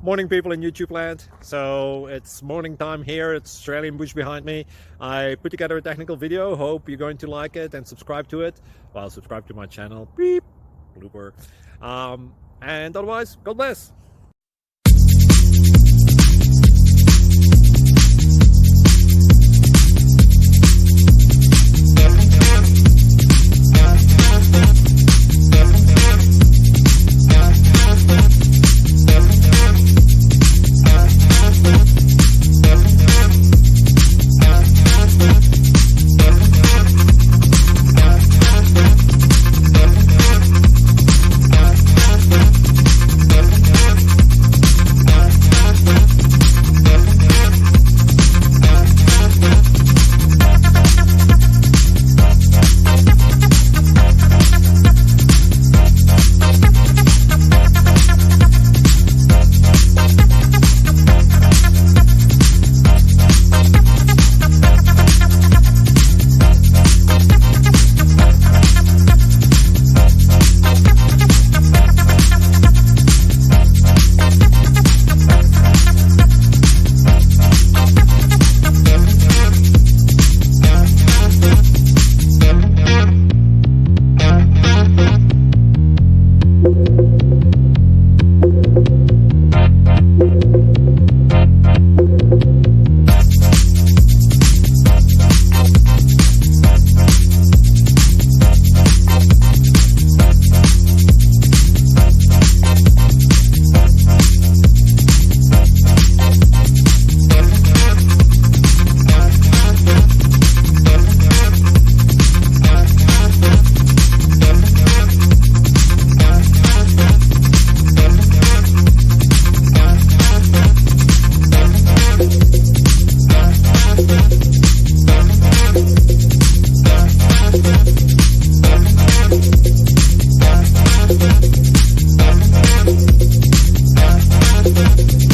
Morning, people in YouTube land. So it's morning time here. It's Australian bush behind me. I put together a technical video. Hope you're going to like it and subscribe to it. Well, subscribe to my channel. Beep. Blooper. And otherwise, God bless.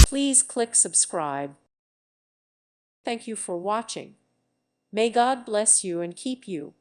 Please click subscribe. Thank you for watching. May God bless you and keep you.